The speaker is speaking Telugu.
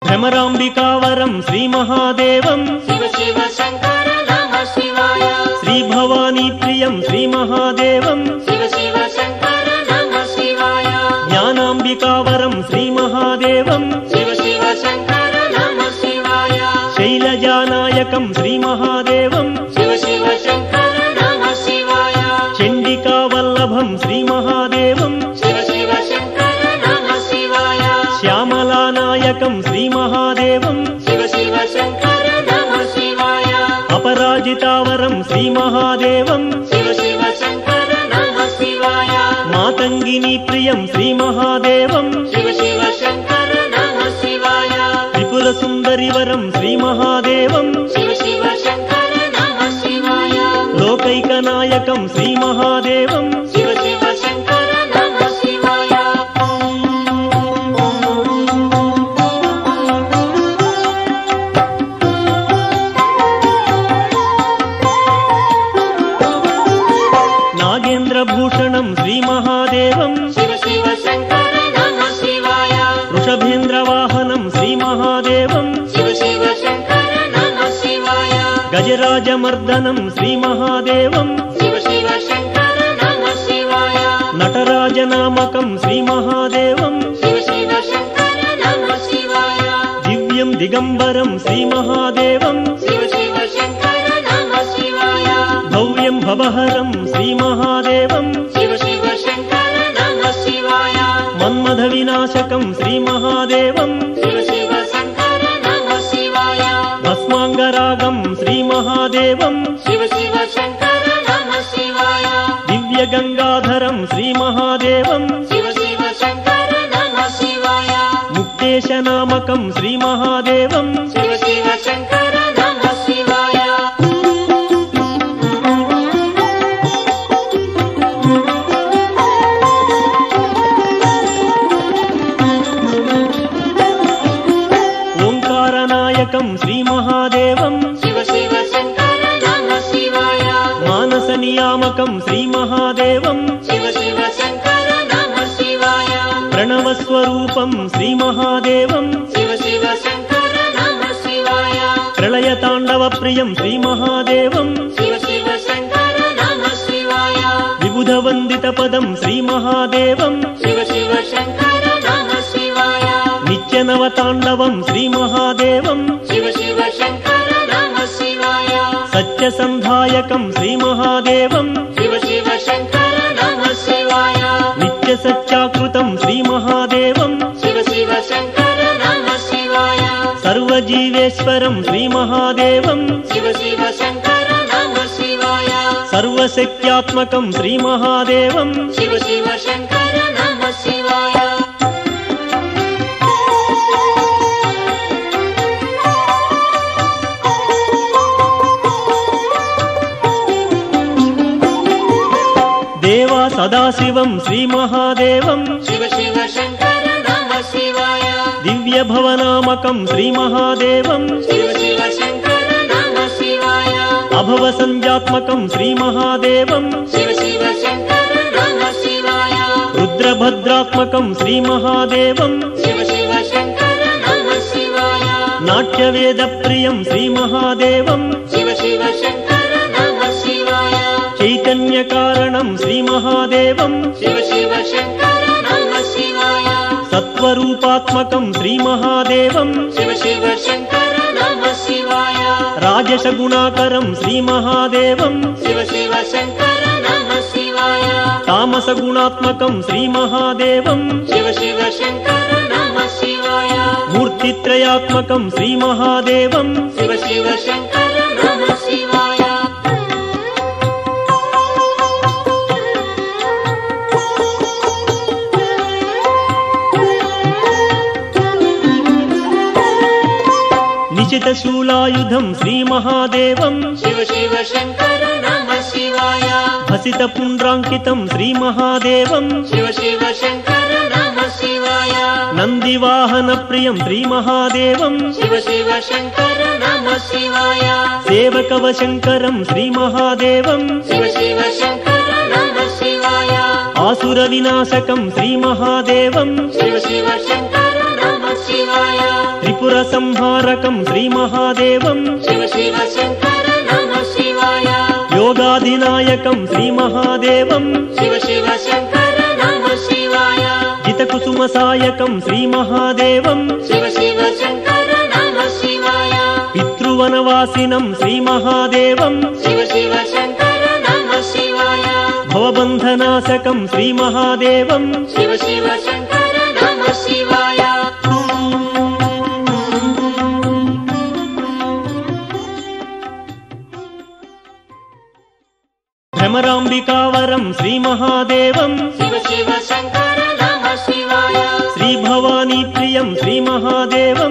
భ్రమరాంబికావరం శ్రీమహాదేవం శివ శివ శంకర నమః శివాయ. శ్రీభవానీ ప్రియం శ్రీమహాదేవం శివ శివ శంకర నమః శివాయ. జ్ఞానాంబికావరం శ్రీమహాదేవం శివ శివ శంకర నమః శివాయ. శైలజానాయకం శ్రీమహాదేవం శివ శివ శంకర నమః శివాయ. చండికావల్లభం శ్రీమహాదేవం శివ శివ శంకర నమః శివాయ. శ్యామలానాయకం శ్రీమహాదేవం శివ శివ శంకర నమః శివాయ. అపరాజితావరం శ్రీమహాదేవం శివ శివ శంకర నమః శివాయ. మాతంగిని ప్రియం శ్రీమహాదేవం శివ శివ శంకర నమః శివాయ. త్రిపుర సుందరివరం శ్రీమహాదేవం శివ శివ శంకర నమః శివాయ. లోకైకనాయకం శ్రీమహాదేవం శివ శివ శంకర నమః శివాయ. నాగేంద్రభూషణం శ్రీమహాదేవం శివ శివ శంకర నమః శివాయ. వృషభేంద్రవాహనం శ్రీమహాదేవం శివ శివ శంకర నమః శివాయ. గజరాజమర్దనం శ్రీమహాదేవం శివ శివ శంకర నమః శివాయ. నటరాజనామకం శ్రీమహాదేవం శివ శివ శంకర నమః శివాయ. దివ్యం దిగంబరం శ్రీమహాదేవం శివ శివ శంకర నమః శివాయ. భవ్యం భవహరం శ్రీమహాదేవం శివ శివ శంకర నమః శివాయ. మన్మథ వినాశకం శ్రీమహాదేవం శివ శివ శంకర నమః శివాయ. భస్మాంగరాగం శ్రీమహాదేవం శివ శివ శంకర నమః శివాయ. దివ్యగంగాధరం శ్రీమహాదేవం శివ శివ శంకర నమః శివాయ. ముక్తేశనామకం శ్రీమహాదేవం శివ శివ శంకర నమః శివాయ. ఓంకారనాయకం శ్రీమహాదేవం శివ శివ శంకర నమః శివాయ. మానసనియామకం శ్రీమహాదేవం శివ శివ శంకర నమః శివాయ. ప్రణవస్వరూపం శ్రీమహాదేవం శివ శివ శంకర నమః శివాయ. ప్రళయతాండవ ప్రియం శ్రీమహాదేవం శివ శివ శంకర నమః శివాయ. విబుధవందిత పదం శ్రీమహాదేవం శివ శివ శంకర నమః శివాయ. నిత్యనవతాండవం శ్రీమహాదేవం శివ శివ శంకర నమః శివాయ. సత్యసంధాయకం శ్రీమహాదేవం శివ శివ శంకర నమః శివాయ. నిత్యసత్యాకృతం శ్రీమహాదేవం శివ శివ శంకర నమః శివాయ. సర్వజీవేశ్వరం శ్రీమహాదేవం శివ శివ శంకర నమః శివాయ. సర్వశక్త్యాత్మకం శ్రీమహాదేవం శివ శివ శంకర నమః శివాయ. దేవా సదాశివం శ్రీమహాదేవం శివ శివ శంకర నమః శివాయ. దివ్యభవనామకం శ్రీమహాదేవం శివ శివ శంకర నమః శివాయ. అభవసంజాత్మకం శ్రీమహాదేవం శివ శివ శంకర నమః శివాయ. రుద్రభద్రాత్మకం శ్రీమహాదేవం శివ శివ శంకర నమః శివాయ. నాట్యవేదప్రియం శ్రీమహాదేవం శివ శివ శంకర నమః శివాయ. చైతన్యకారణం శ్రీమహాదేవం శివ శివ శంకర నమః శివాయ. సత్వరూపాత్మకం శ్రీమహాదేవం శివ శివ శంకర నమః శివాయ. రాజసగుణాకరం శ్రీమహాదేవం శివ శివ శంకర నమః శివాయ. తామసగుణాత్మకం శ్రీమహాదేవం శివ శివ శంకర నమః శివాయ. మూర్తిత్రయాత్మకం శ్రీమహాదేవం శివ శివ శంకర నమః శివాయ. నిశితశూలాయుధం శ్రీమహాదేవం శివ శివ శంకర నమః శివాయ. హసితపుండ్రాంకితం శ్రీమహాదేవం శివ శివ శంకర నమః శివాయ. నందివాహన ప్రియం శ్రీమహాదేవం శివ శివ శంకర నమః శివాయ. సేవకవశంకరం శ్రీమహాదేవం శివ శివ శంకర నమః శివాయ. ఆసుర వినాశకం శ్రీమహాదేవం శివ శివ శంకర నమః శివాయ. త్రిపుర त्रिपुर संहारकं श्रीमहादेवं शिव शिव शङ्कर नमः शिवाय योगाधिनायकं श्रीमहादेवं शिव शिव शङ्कर नमः शिवाय जितकुसुमसायकं श्रीमहादेवं शिव शिव शङ्कर नमः शिवाय पितृवनवासिनं श्रीमहादेवं शिव शिव शङ्कर नमः शिवाय भवबन्धनाशकं श्रीमहादेवं शिव शिव शङ्कर नमः शिवाय भ्रमराम्बिकावरं श्रीमहादेवं शिव शिव शङ्कर नमः शिवाय श्रीभवानी प्रियं श्रीमहादेवं